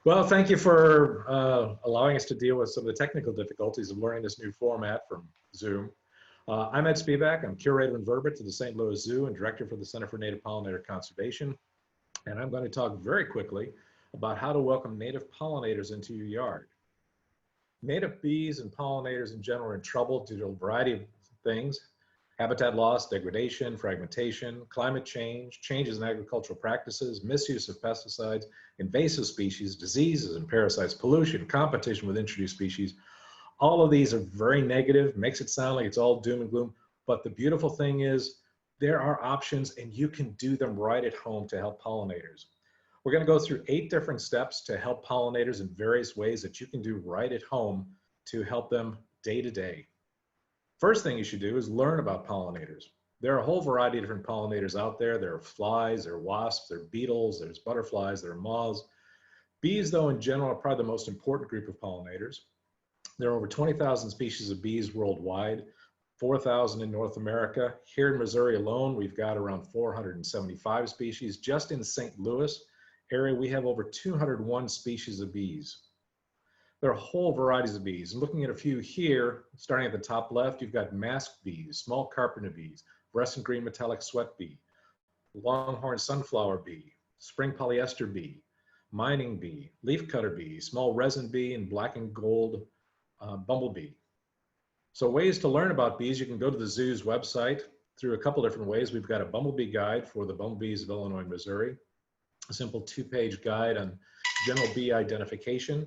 Well, thank you for allowing us to deal with some of the technical difficulties of learning this new format from Zoom. I'm Ed Spivak. I'm curator and vervet to the St. Louis Zoo and director for the Center for Native Pollinator Conservation. And I'm going to talk very quickly about how to welcome native pollinators into your yard. Native bees and pollinators in general are in trouble due to a variety of things: habitat loss, degradation, fragmentation, climate change, changes in agricultural practices, misuse of pesticides, invasive species, diseases and parasites, pollution, competition with introduced species. All of these are very negative, makes it sound like it's all doom and gloom. But the beautiful thing is there are options and you can do them right at home to help pollinators. We're going to go through 8 different steps to help pollinators in various ways that you can do right at home to help them day to day. First thing you should do is learn about pollinators. There are a whole variety of different pollinators out there. There are flies, there are wasps, there are beetles, there's butterflies, there are moths. Bees, though, in general, are probably the most important group of pollinators. There are over 20,000 species of bees worldwide, 4,000 in North America. Here in Missouri alone, we've got around 475 species. Just in St. Louis area, we have over 201 species of bees. There are whole varieties of bees. And looking at a few here, starting at the top left, you've got masked bees, small carpenter bees, breast and green metallic sweat bee, longhorn sunflower bee, spring polyester bee, mining bee, leafcutter bee, small resin bee, and black and gold bumblebee. So ways to learn about bees, you can go to the zoo's website through a couple different ways. We've got a bumblebee guide for the bumblebees of Illinois and Missouri, a simple 2-page guide on general bee identification.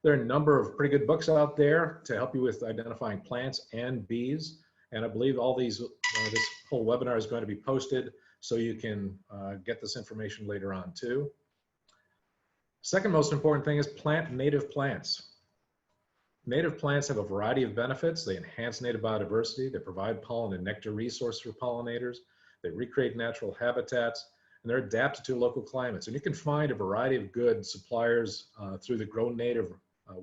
There are a number of pretty good books out there to help you with identifying plants and bees. And I believe all these, this whole webinar is going to be posted so you can get this information later on too. Second most important thing is plant native plants. Native plants have a variety of benefits. They enhance native biodiversity. They provide pollen and nectar resource for pollinators. They recreate natural habitats, and they're adapted to local climates. And you can find a variety of good suppliers through the Grow Native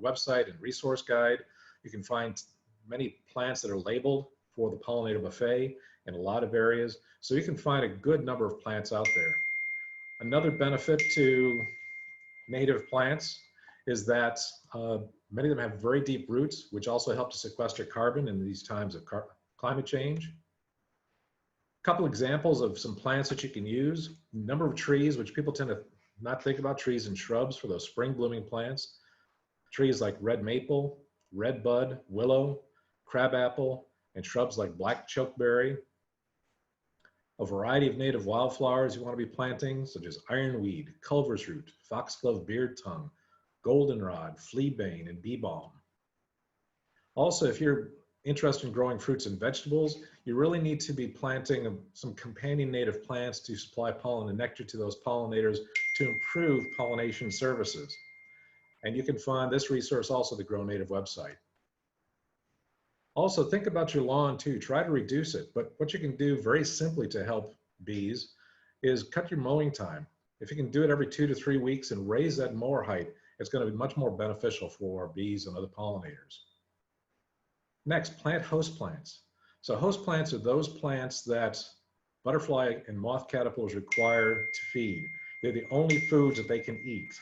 website and resource guide. You can find many plants that are labeled for the pollinator buffet in a lot of areas. So you can find a good number of plants out there. Another benefit to native plants is that many of them have very deep roots, which also help to sequester carbon in these times of climate change. A couple examples of some plants that you can use: a number of trees, which people tend to not think about, trees and shrubs for those spring blooming plants. Trees like red maple, red bud, willow, crabapple, and shrubs like black chokeberry. A variety of native wildflowers you want to be planting, such as ironweed, culver's root, foxglove beard tongue, goldenrod, fleabane, and bee balm. Also, if you're interested in growing fruits and vegetables, you really need to be planting some companion native plants to supply pollen and nectar to those pollinators to improve pollination services. And you can find this resource also at the Grow Native website. Also, think about your lawn too. Try to reduce it. But what you can do very simply to help bees is cut your mowing time. If you can do it every 2 to 3 weeks and raise that mower height, it's going to be much more beneficial for bees and other pollinators. Next, plant host plants. So host plants are those plants that butterfly and moth caterpillars require to feed. They're the only foods that they can eat.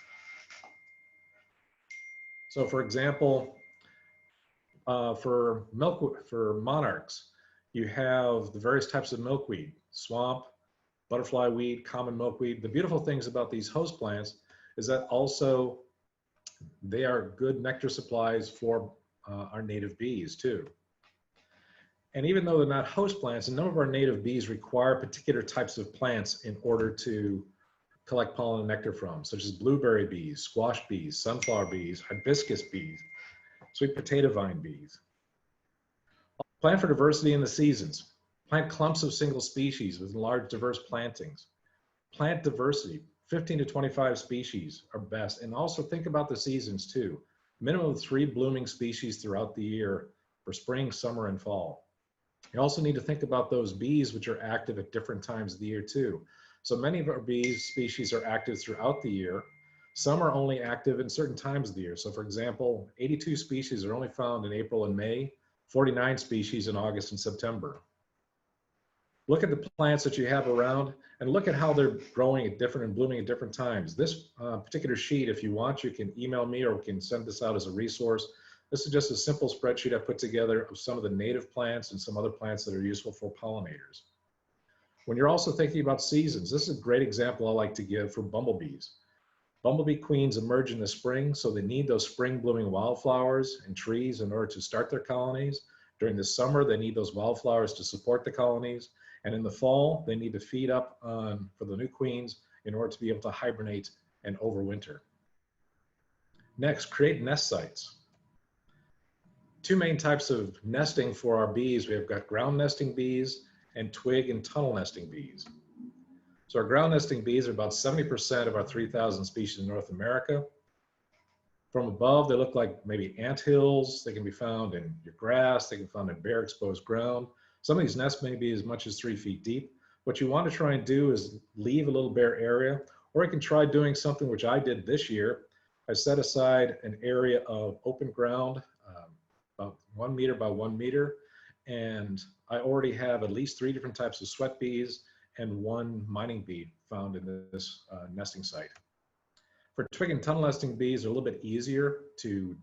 So for example, for monarchs, you have the various types of milkweed: swamp, butterfly weed, common milkweed. The beautiful things about these host plants is that also they are good nectar supplies for our native bees too. And even though they're not host plants, a number of our native bees require particular types of plants in order to collect pollen and nectar from, such as blueberry bees, squash bees, sunflower bees, hibiscus bees, sweet potato vine bees. Plant for diversity in the seasons. Plant clumps of single species with large diverse plantings. Plant diversity, 15 to 25 species are best. And also think about the seasons too. Minimum of 3 blooming species throughout the year for spring, summer, and fall. You also need to think about those bees which are active at different times of the year too. So many of our bee species are active throughout the year. Some are only active in certain times of the year. So for example, 82 species are only found in April and May, 49 species in August and September. Look at the plants that you have around and look at how they're growing at different and blooming at different times. This particular sheet, if you want, you can email me or we can send this out as a resource. This is just a simple spreadsheet I put together of some of the native plants and some other plants that are useful for pollinators. When you're also thinking about seasons, this is a great example I like to give for bumblebees. Bumblebee queens emerge in the spring, so they need those spring blooming wildflowers and trees in order to start their colonies. During the summer, they need those wildflowers to support the colonies. And in the fall, they need to feed up for the new queens in order to be able to hibernate and overwinter. Next, create nest sites. Two main types of nesting for our bees. We have got ground nesting bees and twig and tunnel nesting bees. So our ground nesting bees are about 70% of our 3,000 species in North America. From above, they look like maybe anthills. They can be found in your grass. They can be found in bare exposed ground. Some of these nests may be as much as 3 feet deep. What you want to try and do is leave a little bare area, or you can try doing something which I did this year. I set aside an area of open ground, about 1 meter by 1 meter, and I already have at least 3 different types of sweat bees and 1 mining bee found in this nesting site. For twig and tunnel nesting bees, they're a little bit easier to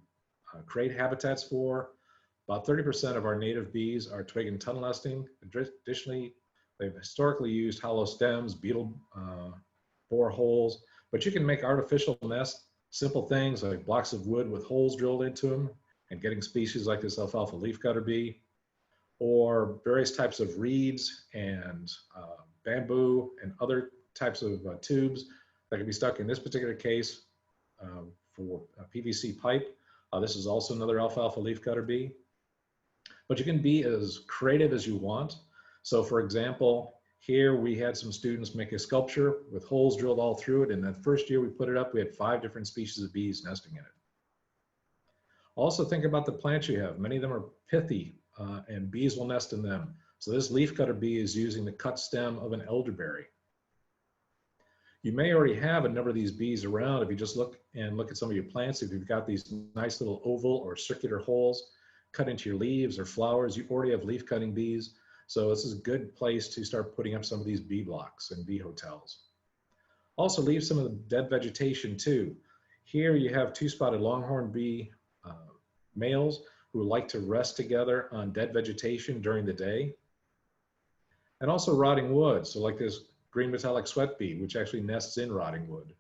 create habitats for. About 30% of our native bees are twig and tunnel nesting. Additionally, they've historically used hollow stems, beetle bore holes, but you can make artificial nests, simple things like blocks of wood with holes drilled into them and getting species like this alfalfa leafcutter bee, or various types of reeds and bamboo and other types of tubes that can be stuck in this particular case for a PVC pipe. This is also another alfalfa leafcutter bee. But you can be as creative as you want. So for example, here we had some students make a sculpture with holes drilled all through it. And that first year we put it up, we had 5 different species of bees nesting in it. Also think about the plants you have. Many of them are pithy and bees will nest in them. So this leafcutter bee is using the cut stem of an elderberry. You may already have a number of these bees around. If you just look at some of your plants, if you've got these nice little oval or circular holes cut into your leaves or flowers, you already have leaf cutting bees. So this is a good place to start putting up some of these bee blocks and bee hotels. Also leave some of the dead vegetation too. Here you have 2-spotted longhorn bee males who like to rest together on dead vegetation during the day. And also rotting wood. So like this green metallic sweat bee, which actually nests in rotting wood.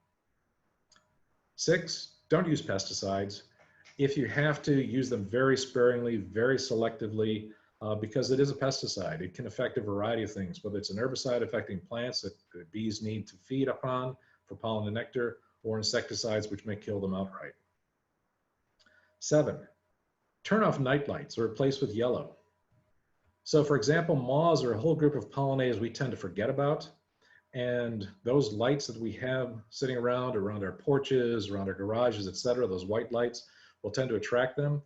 6, don't use pesticides. If you have to, use them very sparingly, very selectively, because it is a pesticide. It can affect a variety of things, whether it's an herbicide affecting plants that the bees need to feed upon for pollen and nectar, or insecticides which may kill them outright. 7, turn off night lights or replace with yellow. So for example, moths are a whole group of pollinators we tend to forget about. And those lights that we have sitting around our porches, around our garages, etc., those white lights will tend to attract them.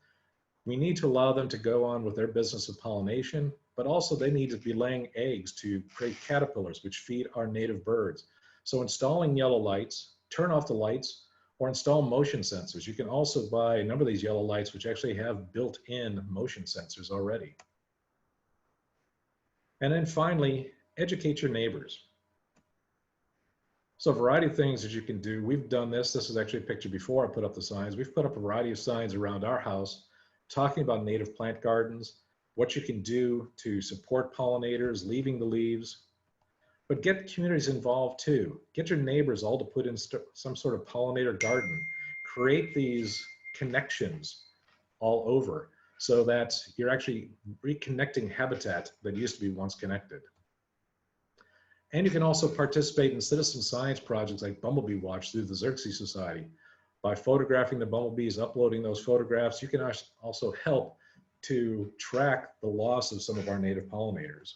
We need to allow them to go on with their business of pollination, but also they need to be laying eggs to create caterpillars, which feed our native birds. So installing yellow lights, turn off the lights, or install motion sensors. You can also buy a number of these yellow lights, which actually have built-in motion sensors already. And then finally, educate your neighbors. So a variety of things that you can do. We've done this. This is actually a picture before I put up the signs. We've put up a variety of signs around our house talking about native plant gardens, what you can do to support pollinators, leaving the leaves, but get communities involved too. Get your neighbors all to put in some sort of pollinator garden. Create these connections all over so that you're actually reconnecting habitat that used to be once connected. And you can also participate in citizen science projects like Bumblebee Watch through the Xerces Society. By photographing the bumblebees, uploading those photographs, you can also help to track the loss of some of our native pollinators.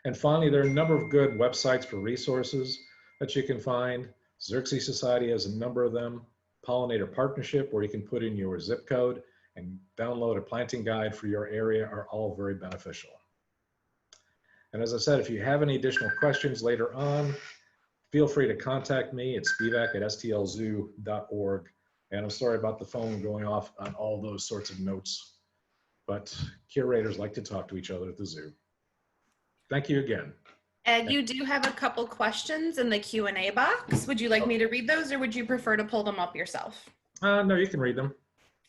And finally, there are a number of good websites for resources that you can find. Xerces Society has a number of them. Pollinator Partnership, where you can put in your zip code and download a planting guide for your area, are all very beneficial. And as I said, if you have any additional questions later on, feel free to contact me at spivak@stlzoo.org. And I'm sorry about the phone going off on all those sorts of notes, but curators like to talk to each other at the zoo. Thank you again. Ed, you do have a couple questions in the Q&A box. Would you like me to read those, or would you prefer to pull them up yourself? No, you can read them.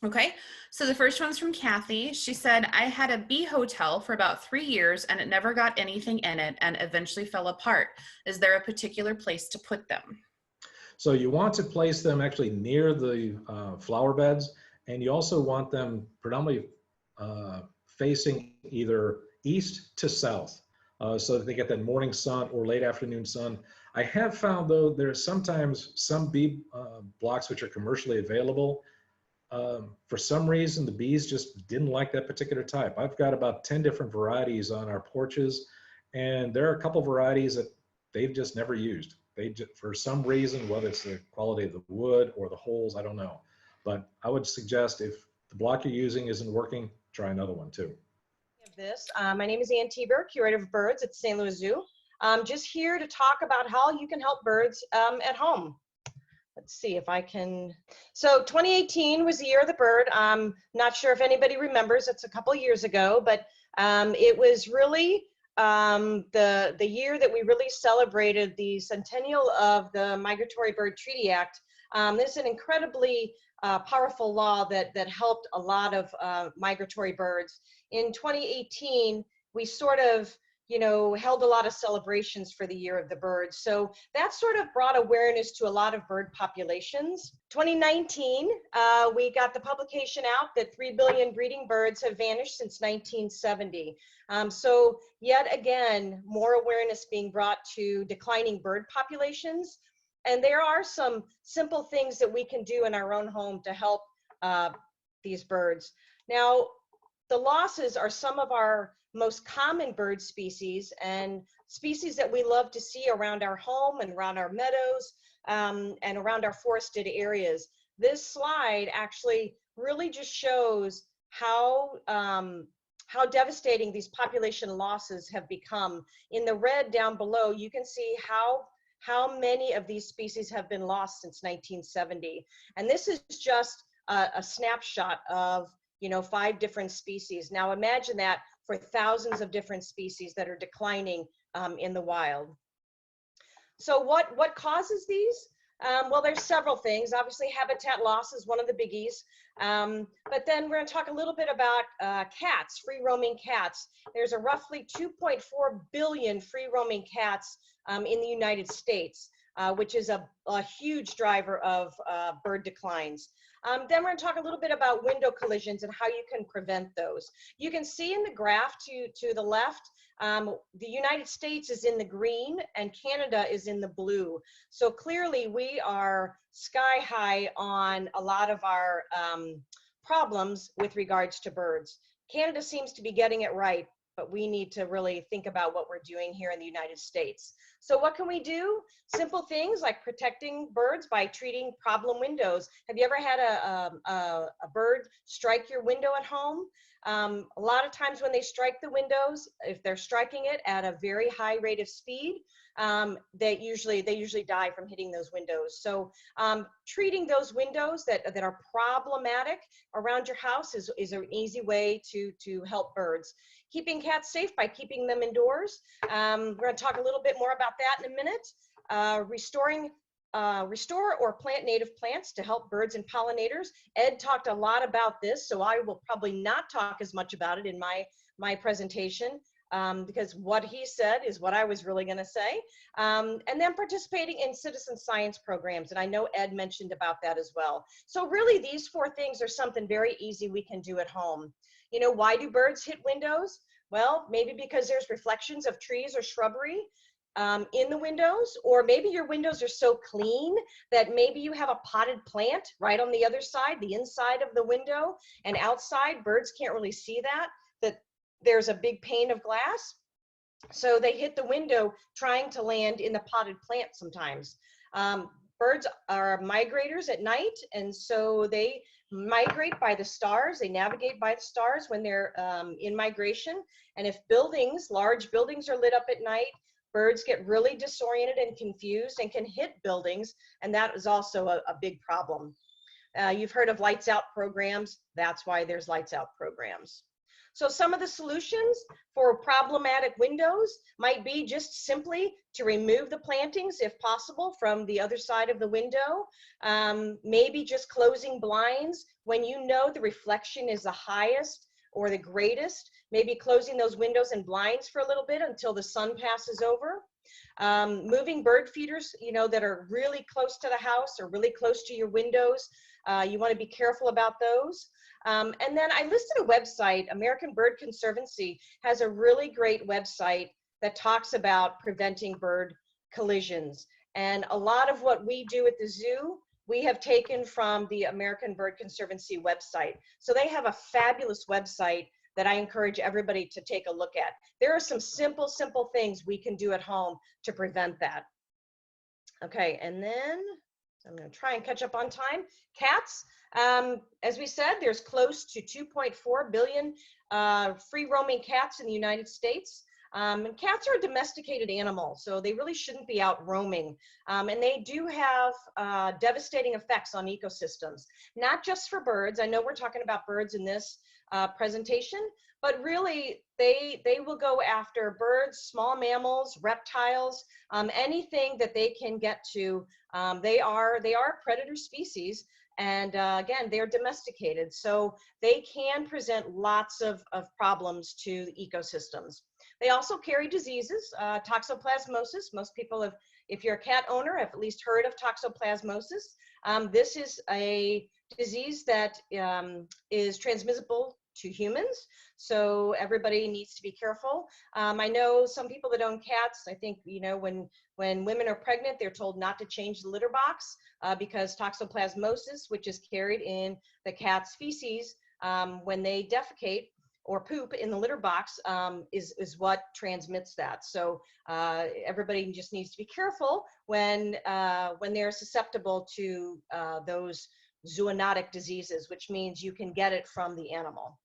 Okay, so the first one's from Kathy. She said, I had a bee hotel for about 3 years and it never got anything in it and eventually fell apart. Is there a particular place to put them? So you want to place them actually near the flower beds, and you also want them predominantly facing either east to south, so that they get that morning sun or late afternoon sun. I have found, though, there's sometimes some bee blocks which are commercially available. For some reason, the bees just didn't like that particular type. I've got about 10 different varieties on our porches, and there are a couple varieties that they've just never used. They just, for some reason, whether it's the quality of the wood or the holes, I don't know. But I would suggest if the block you're using isn't working, try another one too. My name is Ann Tieber, curator of birds at the St. Louis Zoo. I'm just here to talk about how you can help birds at home. Let's see if I can. So 2018 was the year of the bird. I'm not sure if anybody remembers, it's a couple years ago, but it was really the year that we really celebrated the centennial of the Migratory Bird Treaty Act. This is an incredibly powerful law that helped a lot of migratory birds. In 2018, we sort of, held a lot of celebrations for the year of the bird. So that sort of brought awareness to a lot of bird populations. 2019, we got the publication out that 3 billion breeding birds have vanished since 1970. So yet again, more awareness being brought to declining bird populations. And there are some simple things that we can do in our own home to help these birds. Now, the losses are some of our most common bird species and species that we love to see around our home and around our meadows and around our forested areas. This slide actually really just shows how devastating these population losses have become. In the red down below, you can see how many of these species have been lost since 1970. And this is just a snapshot of 5 different species. Now imagine that for thousands of different species that are declining in the wild. So what causes these? Well, there's several things. Obviously, habitat loss is one of the biggies. But then we're going to talk a little bit about cats, free-roaming cats. There's a roughly 2.4 billion free-roaming cats in the United States, which is a huge driver of bird declines. Then we're going to talk a little bit about window collisions and how you can prevent those. You can see in the graph to the left, the United States is in the green and Canada is in the blue. So clearly we are sky high on a lot of our problems with regards to birds. Canada seems to be getting it right, but we need to really think about what we're doing here in the United States. So what can we do? Simple things like protecting birds by treating problem windows. Have you ever had a bird strike your window at home? A lot of times when they strike the windows, if they're striking it at a very high rate of speed, they usually die from hitting those windows. So treating those windows that are problematic around your house is an easy way to help birds. Keeping cats safe by keeping them indoors. We're going to talk a little bit more about that in a minute. Restore or plant native plants to help birds and pollinators. Ed talked a lot about this, so I will probably not talk as much about it in my presentation because what he said is what I was really going to say. And then participating in citizen science programs, and I know Ed mentioned about that as well. So really these 4 things are something very easy we can do at home. Why do birds hit windows? Well, maybe because there's reflections of trees or shrubbery in the windows, or maybe your windows are so clean that maybe you have a potted plant right on the other side, the inside of the window, and outside birds can't really see that there's a big pane of glass. So they hit the window trying to land in the potted plant sometimes. Birds are migrators at night, and so they migrate by the stars. They navigate by the stars when they're in migration. And if large buildings are lit up at night, birds get really disoriented and confused and can hit buildings, and that is also a big problem. You've heard of lights out programs. That's why there's lights out programs. So some of the solutions for problematic windows might be just simply to remove the plantings if possible from the other side of the window. Maybe just closing blinds when you know the reflection is the highest or the greatest. Maybe closing those windows and blinds for a little bit until the sun passes over. Moving bird feeders, you know, that are really close to the house or really close to your windows. You want to be careful about those. And then I listed a website. American Bird Conservancy has a really great website that talks about preventing bird collisions. And a lot of what we do at the zoo, we have taken from the American Bird Conservancy website. So they have a fabulous website that I encourage everybody to take a look at. There are some simple things we can do at home to prevent that. Okay, and then I'm going to try and catch up on time. Cats, as we said, there's close to 2.4 billion free roaming cats in the United States. And cats are a domesticated animal, so they really shouldn't be out roaming. And they do have devastating effects on ecosystems, not just for birds. I know we're talking about birds in this presentation, but really they will go after birds, small mammals, reptiles, anything that they can get to. They are a predator species, and again, they're domesticated, so they can present lots of problems to the ecosystems. They also carry diseases, toxoplasmosis. Most people have, if you're a cat owner, have at least heard of toxoplasmosis. This is a disease that is transmissible to humans, so everybody needs to be careful. I know some people that own cats, I think, you know, when women are pregnant, they're told not to change the litter box because toxoplasmosis, which is carried in the cat's feces when they defecate or poop in the litter box, is what transmits that. So everybody just needs to be careful when they're susceptible to those zoonotic diseases, which means you can get it from the animal.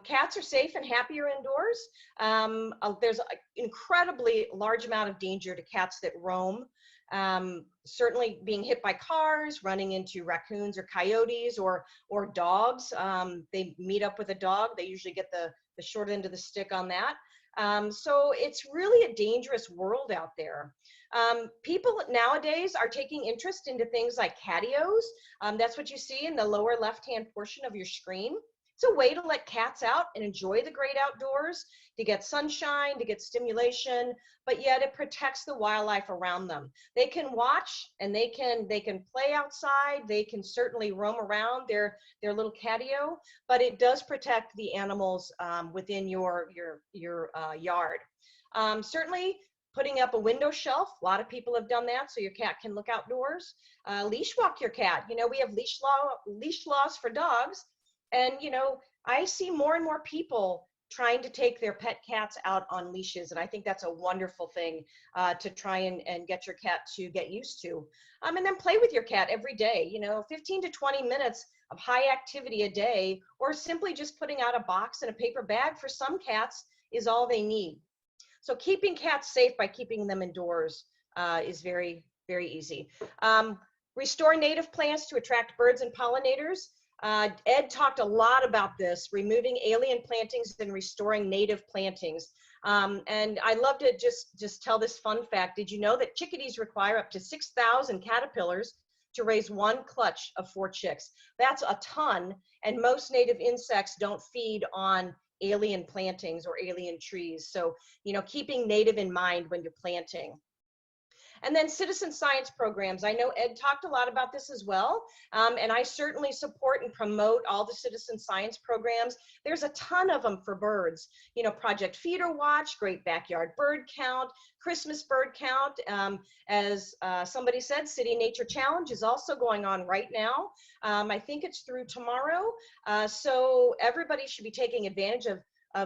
Cats are safe and happier indoors. There's an incredibly large amount of danger to cats that roam. Certainly being hit by cars, running into raccoons or coyotes or dogs. They meet up with a dog, they usually get the short end of the stick on that. So it's really a dangerous world out there. People nowadays are taking interest into things like catios. That's what you see in the lower left-hand portion of your screen. It's a way to let cats out and enjoy the great outdoors, to get sunshine, to get stimulation, but yet it protects the wildlife around them. They can watch and they can play outside. They can certainly roam around their little catio, but it does protect the animals within your yard. Certainly putting up a window shelf. A lot of people have done that so your cat can look outdoors. Leash walk your cat. You know, we have leash laws for dogs. And, you know, I see more and more people trying to take their pet cats out on leashes. And I think that's a wonderful thing to try and get your cat to get used to. And then play with your cat every day, you know, 15 to 20 minutes of high activity a day, or simply just putting out a box and a paper bag for some cats is all they need. So keeping cats safe by keeping them indoors is very, very easy. Restore native plants to attract birds and pollinators. Ed talked a lot about this, removing alien plantings and restoring native plantings. And I love to just tell this fun fact. Did you know that chickadees require up to 6,000 caterpillars to raise one clutch of 4 chicks? That's a ton, and most native insects don't feed on alien plantings or alien trees. So, you know, keeping native in mind when you're planting. And then citizen science programs. I know Ed talked a lot about this as well, and I certainly support and promote all the citizen science programs. There's a ton of them for birds. You know, Project Feeder Watch, Great Backyard Bird Count, Christmas Bird Count. As somebody said, City Nature Challenge is also going on right now. I think it's through tomorrow. So everybody should be taking advantage of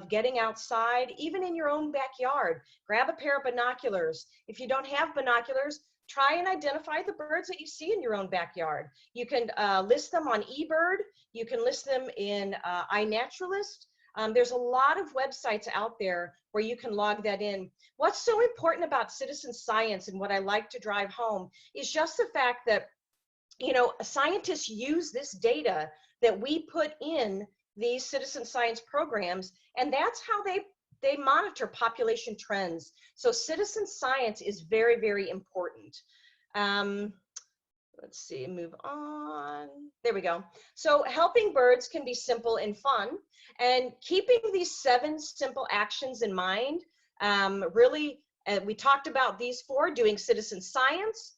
getting outside, even in your own backyard. Grab a pair of binoculars. If you don't have binoculars, try and identify the birds that you see in your own backyard. You can list them on eBird. You can list them in iNaturalist. There's a lot of websites out there where you can log that in. What's so important about citizen science, and what I like to drive home, is just the fact that, you know, scientists use this data that we put in these citizen science programs, and that's how they monitor population trends. So citizen science is very, very important. Let's see, move on. There we go. So helping birds can be simple and fun, and keeping these 7 simple actions in mind, really, we talked about these 4, doing citizen science,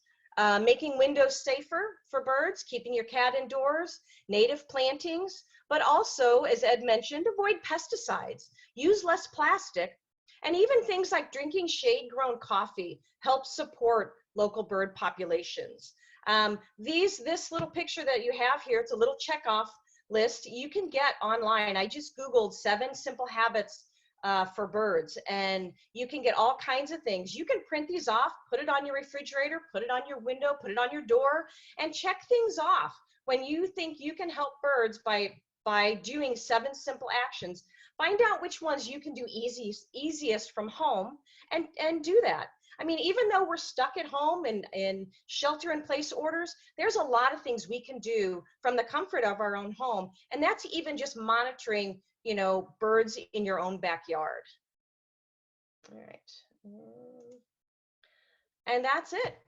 making windows safer for birds, keeping your cat indoors, native plantings, but also, as Ed mentioned, avoid pesticides, use less plastic, and even things like drinking shade-grown coffee helps support local bird populations. This little picture that you have here, it's a little checkoff list you can get online. I just Googled 7 simple habits for birds, and you can get all kinds of things. You can print these off, put it on your refrigerator, put it on your window, put it on your door, and check things off when you think you can help birds by doing 7 simple actions. Find out which ones you can do easiest from home, and do that. I mean, even though we're stuck at home and in shelter-in-place orders, there's a lot of things we can do from the comfort of our own home, and that's even just monitoring, you know, birds in your own backyard. All right, and that's it.